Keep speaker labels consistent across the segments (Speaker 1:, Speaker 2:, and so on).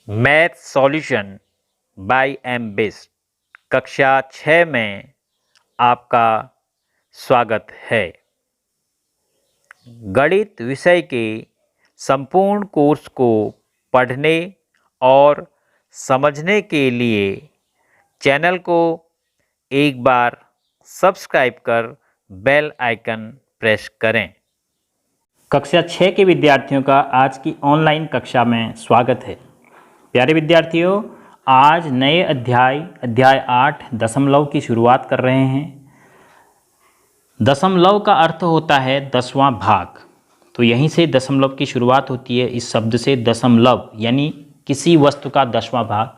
Speaker 1: Math solution by M Bisht कक्षा 6 में आपका स्वागत है। गणित विषय के संपूर्ण कोर्स को पढ़ने और समझने के लिए चैनल को एक बार सब्सक्राइब कर बेल आइकन प्रेस करें।
Speaker 2: कक्षा 6 के विद्यार्थियों का आज की ऑनलाइन कक्षा में स्वागत है। प्यारे विद्यार्थियों, आज नए अध्याय 8 दशमलव की शुरुआत कर रहे हैं। दशमलव का अर्थ होता है 10वां भाग, तो यहीं से दशमलव की शुरुआत होती है, इस शब्द से दशमलव यानी किसी वस्तु का 10वां भाग।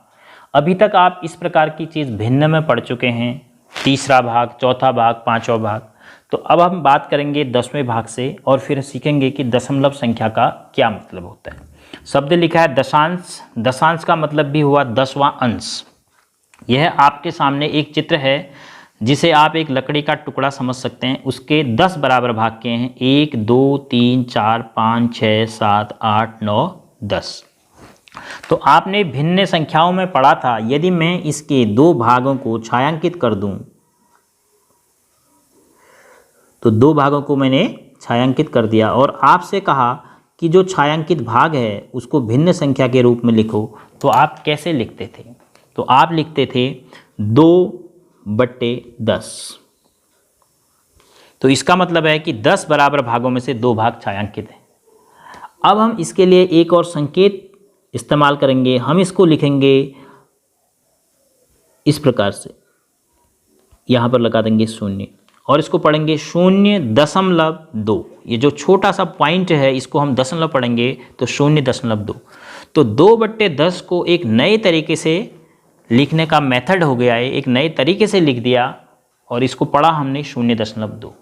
Speaker 2: अभी तक आप इस प्रकार की चीज़ भिन्न में पढ़ चुके हैं, तीसरा भाग, चौथा भाग, पांचवा भाग। तो अब हम बात करेंगे 10वें भाग से और फिर सीखेंगे कि दशमलव संख्या का क्या मतलब होता है। शब्द लिखा है दशांश। दशांश का मतलब भी हुआ 10वां अंश। यह आपके सामने एक चित्र है जिसे आप एक लकड़ी का टुकड़ा समझ सकते हैं। उसके 10 बराबर भाग के हैं, 1 2 3 4 5 6 7 8 9 10। तो आपने भिन्न संख्याओं में पढ़ा था, यदि मैं इसके 2 भागों को छायांकित कर दूं, तो 2 भागों को मैंने छायांकित कर दिया और आपसे कहा कि जो छायांकित भाग है उसको भिन्न संख्या के रूप में लिखो, तो आप कैसे लिखते थे? तो आप लिखते थे 2/10। तो इसका मतलब है कि 10 बराबर भागों में से 2 भाग छायांकित हैं। अब हम इसके लिए एक और संकेत इस्तेमाल करेंगे। हम इसको लिखेंगे इस प्रकार से, यहाँ पर लगा देंगे 0 और इसको पढ़ेंगे 0.2। ये जो छोटा सा पॉइंट है इसको हम दशमलव पढ़ेंगे तो 0.2। तो 2/10 को एक नए तरीके से लिखने का मेथड हो गया है, एक नए तरीके से लिख दिया और इसको पढ़ा हमने 0.2।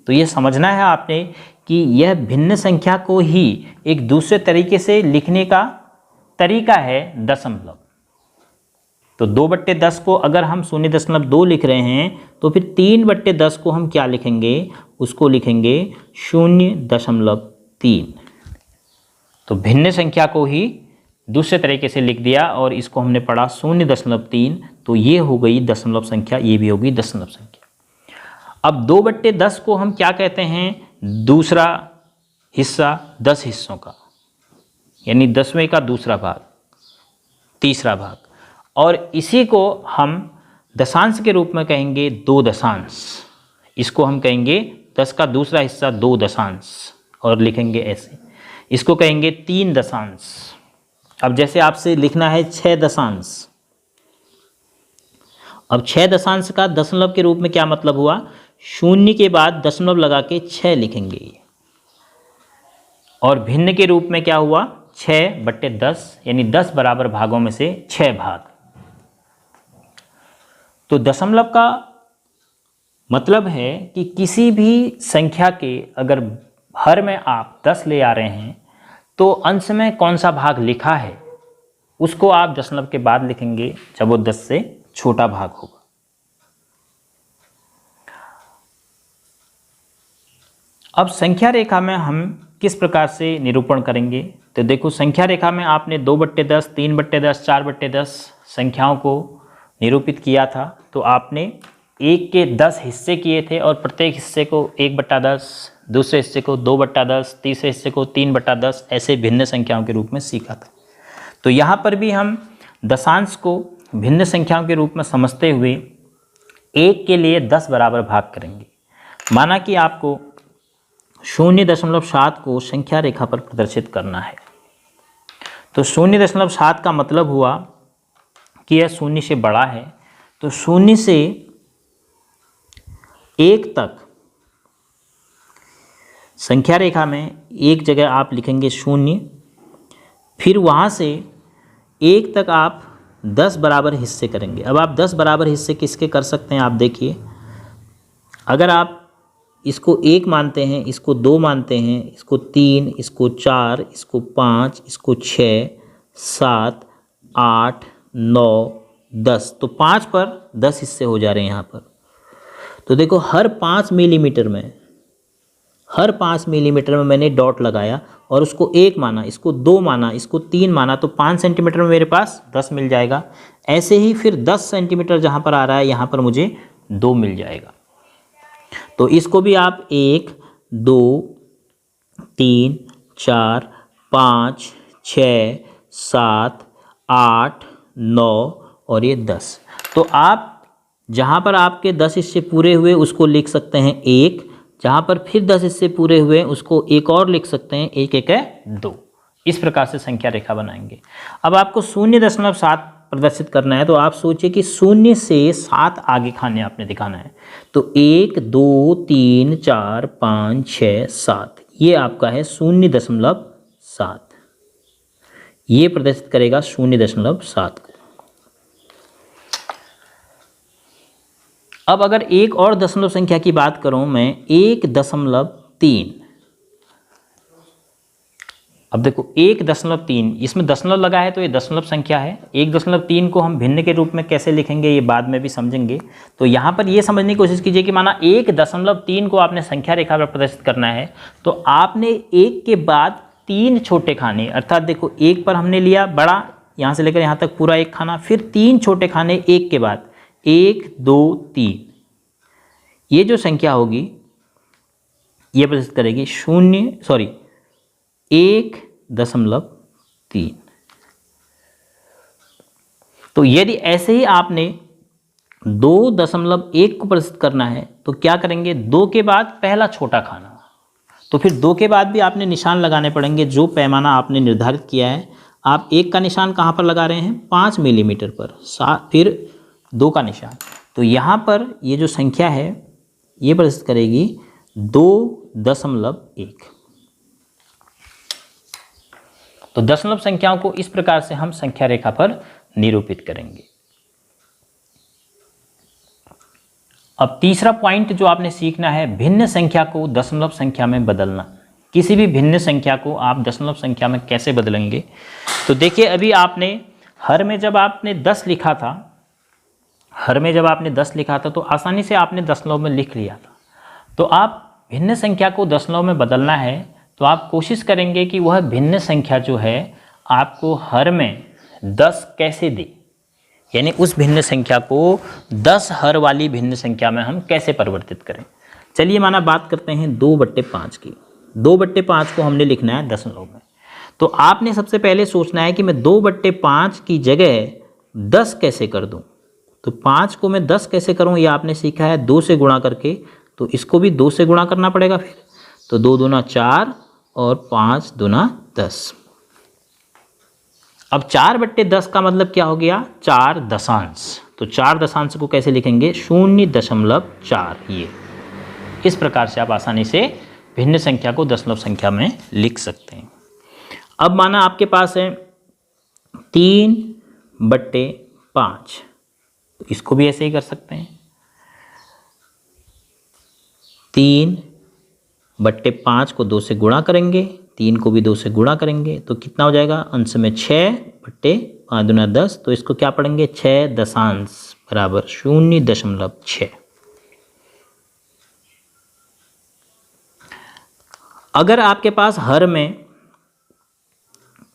Speaker 2: तो ये समझना है आपने कि यह भिन्न संख्या को ही एक दूसरे तरीके से लिखने का तरीका है दशमलव। तो 2/10 को अगर हम 0.2 लिख रहे हैं तो फिर 3/10 को हम क्या लिखेंगे? उसको लिखेंगे 0.3। तो भिन्न संख्या को ही दूसरे तरीके से लिख दिया और इसको हमने पढ़ा 0.3। तो ये हो गई दशमलव संख्या, ये भी होगी दशमलव संख्या। अब 2/10 को हम क्या कहते हैं? दूसरा हिस्सा 10 हिस्सों का, यानी 10वें का दूसरा भाग, तीसरा भाग। और इसी को हम दशांश के रूप में कहेंगे 2 दशांश। इसको हम कहेंगे 10 का दूसरा हिस्सा 2 दशांश और लिखेंगे ऐसे। इसको कहेंगे 3 दशांश। अब जैसे आपसे लिखना है 6 दशांश। अब 6 दशांश का दशमलव के रूप में क्या मतलब हुआ? 0 के बाद दशमलव लगा के 6 लिखेंगे। और भिन्न के रूप में क्या हुआ? 6/10 यानी 10 बराबर भागों में से 6 भाग। तो दशमलव का मतलब है कि किसी भी संख्या के अगर हर में आप 10 ले आ रहे हैं तो अंश में कौन सा भाग लिखा है उसको आप दशमलव के बाद लिखेंगे जब वो 10 से छोटा भाग होगा। अब संख्या रेखा में हम किस प्रकार से निरूपण करेंगे? तो देखो, संख्या रेखा में आपने 2/10, 3/10, 4/10 संख्याओं को निरूपित किया था। तो आपने 1 के 10 हिस्से किए थे और प्रत्येक हिस्से को 1/10, दूसरे हिस्से को 2/10, तीसरे हिस्से को 3/10, ऐसे भिन्न संख्याओं के रूप में सीखा था। तो यहाँ पर भी हम दशांश को भिन्न संख्याओं के रूप में समझते हुए 1 के लिए 10 बराबर भाग करेंगे। माना कि आपको 0.7 को संख्या रेखा पर प्रदर्शित करना है। तो 0.7 का मतलब हुआ कि यह 0 से बड़ा है। तो 0 से 1 तक संख्या रेखा में एक जगह आप लिखेंगे 0, फिर वहाँ से 1 तक आप 10 बराबर हिस्से करेंगे। अब आप 10 बराबर हिस्से किसके कर सकते हैं? आप देखिए, अगर आप इसको 1 मानते हैं, इसको 2 मानते हैं, इसको 3, इसको 4, इसको 5, इसको 6, 7, 8, 9, 10, तो 5 पर 10 हिस्से हो जा रहे हैं यहाँ पर। तो देखो, हर 5 मिलीमीटर में हर 5 मिलीमीटर में मैंने डॉट लगाया और उसको 1 माना, इसको 2 माना, इसको 3 माना, तो 5 सेंटीमीटर में मेरे पास 10 मिल जाएगा। ऐसे ही फिर 10 सेंटीमीटर जहाँ पर आ रहा है यहाँ पर मुझे 2 मिल जाएगा। तो इसको भी आप 1, 2, 3, 4, 5, 6, 7, 8, 9 और ये 10। तो आप जहाँ पर आपके 10 हिस्से पूरे हुए उसको लिख सकते हैं 1, जहाँ पर फिर 10 हिस्से पूरे हुए उसको एक और लिख सकते हैं, 1 1 है 2। इस प्रकार से संख्या रेखा बनाएंगे। अब आपको 0.7 प्रदर्शित करना है, तो आप सोचिए कि 0 से 7 आगे खाने आपने दिखाना है। तो 1, 2, 3, 4, 5, 6, 7 ये आपका है 0.7। ये प्रदर्शित करेगा 0.7 को। अब अगर एक और दशमलव संख्या की बात करूं मैं, 1.3। अब देखो 1.3, इसमें दशमलव लगा है तो ये दशमलव संख्या है। 1.3 को हम भिन्न के रूप में कैसे लिखेंगे ये बाद में भी समझेंगे। तो यहाँ पर ये समझने की कोशिश कीजिए कि माना 1.3 को आपने संख्या रेखा पर प्रदर्शित करना है, तो आपने 1 के बाद 3 छोटे खाने, अर्थात देखो 1 पर हमने लिया बड़ा, यहाँ से लेकर यहाँ तक पूरा 1 खाना, फिर 3 छोटे खाने 1 के बाद, 1, 2, 3। ये जो संख्या होगी ये प्रदर्शित करेगी 1.3। तो यदि ऐसे ही आपने 2.1 को प्रदर्शित करना है तो क्या करेंगे, 2 के बाद पहला छोटा खाना, तो फिर 2 के बाद भी आपने निशान लगाने पड़ेंगे जो पैमाना आपने निर्धारित किया है। आप 1 का निशान कहाँ पर लगा रहे हैं, 5 मिलीमीटर पर, फिर 2 का निशान। तो यहाँ पर ये जो संख्या है ये प्रदर्शित करेगी 2.1। तो दशमलव संख्याओं को इस प्रकार से हम संख्या रेखा पर निरूपित करेंगे। अब तीसरा पॉइंट जो आपने सीखना है, भिन्न संख्या को दशमलव संख्या में बदलना। किसी भी भिन्न संख्या को आप दशमलव संख्या में कैसे बदलेंगे, तो देखिए अभी आपने हर में जब आपने 10 लिखा था, तो आसानी से आपने दशमलव में लिख लिया था। तो आप भिन्न संख्या को दशमलव में बदलना है तो आप कोशिश करेंगे कि वह भिन्न संख्या जो है आपको हर में 10 कैसे दे, यानी उस भिन्न संख्या को 10 हर वाली भिन्न संख्या में हम कैसे परिवर्तित करें। चलिए माना बात करते हैं 2/5 की। 2/5 को हमने लिखना है दशमलव में। तो आपने सबसे पहले सोचना है कि मैं 2/5 की जगह 10 कैसे कर दूं। तो 5 को मैं 10 कैसे करूं ये आपने सीखा है 2 से गुणा करके, तो इसको भी 2 से गुणा करना पड़ेगा फिर। तो 2 दूना 4 और 5 दूना 10। अब 4/10 का मतलब क्या हो गया, 4 दशांश। तो 4 दशांश को कैसे लिखेंगे, 0.4। ये इस प्रकार से आप आसानी से भिन्न संख्या को दशमलव संख्या में लिख सकते हैं। अब माना आपके पास है 3/5, तो इसको भी ऐसे ही कर सकते हैं। 3/5 को 2 से गुणा करेंगे, 3 को भी 2 से गुणा करेंगे, तो कितना हो जाएगा, अंश में 6/5 दूना 10। तो इसको क्या पढ़ेंगे, 6 दशांश बराबर 0.6। अगर आपके पास हर में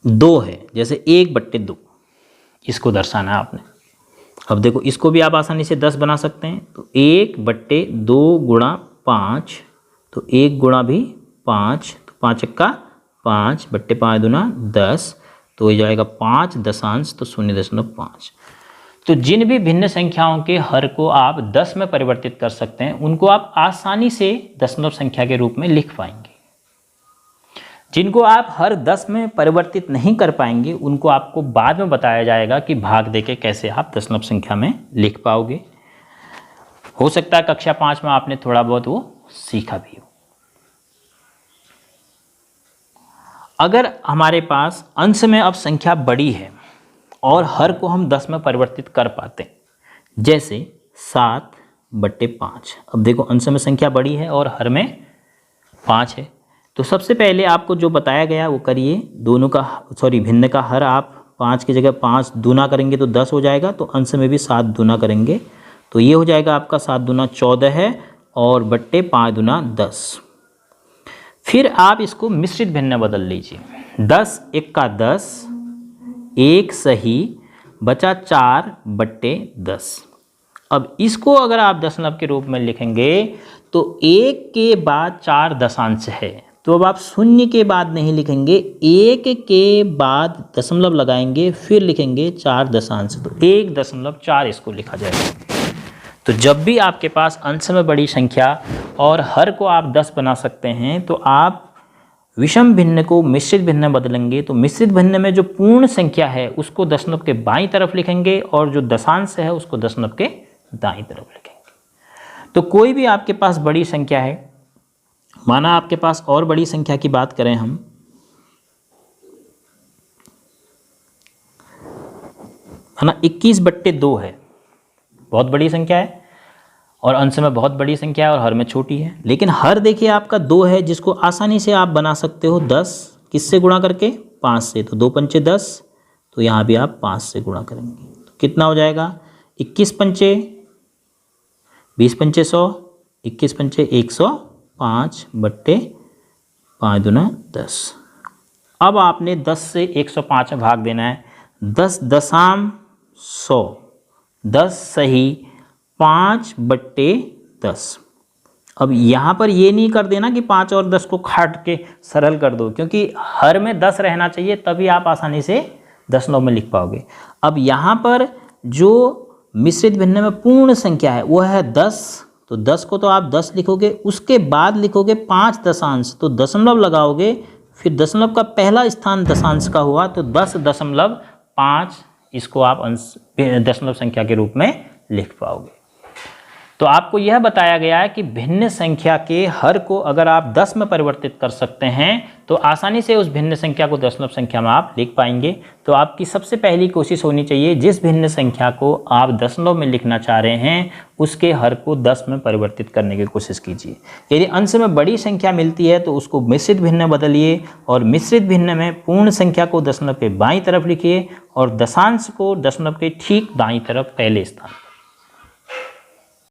Speaker 2: 2 है, जैसे 1/2, इसको दर्शाना है आपने। अब देखो इसको भी आप आसानी से 10 बना सकते हैं। तो 1/2 गुणा 5, तो 1 गुणा भी 5, तो 5 का 5/5 दूना 10, तो हो जाएगा 5 दशांश, तो 0.5। तो जिन भी भिन्न संख्याओं के हर को आप 10 में परिवर्तित कर सकते हैं उनको आप आसानी से दशमलव संख्या के रूप में लिख पाएंगे। जिनको आप हर 10 में परिवर्तित नहीं कर पाएंगे उनको आपको बाद में बताया जाएगा कि भाग देके कैसे आप दशमलव संख्या में लिख पाओगे। हो सकता है कक्षा 5 में आपने थोड़ा बहुत वो सीखा भी हो। अगर हमारे पास अंश में अब संख्या बड़ी है और हर को हम 10 में परिवर्तित कर पाते हैं, जैसे 7/5। अब देखो अंश में संख्या बड़ी है और हर में 5 है, तो सबसे पहले आपको जो बताया गया वो करिए। भिन्न का हर आप 5 की जगह 5 दूना करेंगे तो 10 हो जाएगा, तो अंश में भी 7 दूना करेंगे, तो ये हो जाएगा आपका 7 दूना 14 है और 5 दूना 10। फिर आप इसको मिश्रित भिन्न में बदल लीजिए। 10 एक का 10, एक सही, बचा 4/10। अब इसको अगर आप दशमलव के रूप में लिखेंगे तो 1 के बाद 4 दशांश है, तो अब आप शून्य के बाद नहीं लिखेंगे, 1 के बाद दशमलव लगाएंगे, फिर लिखेंगे 4 दशांश, तो 1.4 इसको लिखा जाएगा। तो जब भी आपके पास अंश में बड़ी संख्या और हर को आप 10 बना सकते हैं, तो आप विषम भिन्न को मिश्रित भिन्न में बदलेंगे। तो मिश्रित भिन्न में जो पूर्ण संख्या है उसको दशमलव के बाईं तरफ लिखेंगे और जो दशांश है उसको दशमलव के दाईं तरफ लिखेंगे। तो कोई भी आपके पास बड़ी संख्या है, माना आपके पास और बड़ी संख्या की बात करें हम, माना 21/2 है, बहुत बड़ी संख्या है और अंश में बहुत बड़ी संख्या है और हर में छोटी है। लेकिन हर देखिए आपका 2 है, जिसको आसानी से आप बना सकते हो 10 किससे गुणा करके, 5 से। तो 2 पंचे 10, तो यहाँ भी आप 5 से गुणा करेंगे तो कितना हो जाएगा, 21 पंचे 20 पंचे 100, 21 पंचे 105/5 दूना 10। अब आपने 10 से 105 में भाग देना है। 10 दशम 100, 10 सही 5/10। अब यहाँ पर ये नहीं कर देना कि 5 और 10 को काट के सरल कर दो, क्योंकि हर में 10 रहना चाहिए, तभी आप आसानी से दशमलव में लिख पाओगे। अब यहाँ पर जो मिश्रित भिन्न में पूर्ण संख्या है वो है 10, तो 10 को तो आप 10 लिखोगे, उसके बाद लिखोगे 5 दशांश, तो दशमलव लगाओगे, फिर दशमलव का पहला स्थान दशांश का हुआ तो 10.5 इसको आप अंश दशमलव संख्या के रूप में लिख पाओगे। तो आपको यह बताया गया है कि भिन्न संख्या के हर को अगर आप 10 में परिवर्तित कर सकते हैं तो आसानी से उस भिन्न संख्या को दशमलव संख्या में आप लिख पाएंगे। तो आपकी सबसे पहली कोशिश होनी चाहिए, जिस भिन्न संख्या को आप दशमलव में लिखना चाह रहे हैं उसके हर को 10 में परिवर्तित करने की कोशिश कीजिए। यदि अंश में बड़ी संख्या मिलती है तो उसको मिश्रित भिन्न बदलिए और मिश्रित भिन्न में पूर्ण संख्या को दशमलव के बाईं तरफ लिखिए और दशांश को दशमलव के ठीक दाईं तरफ पहले स्थान।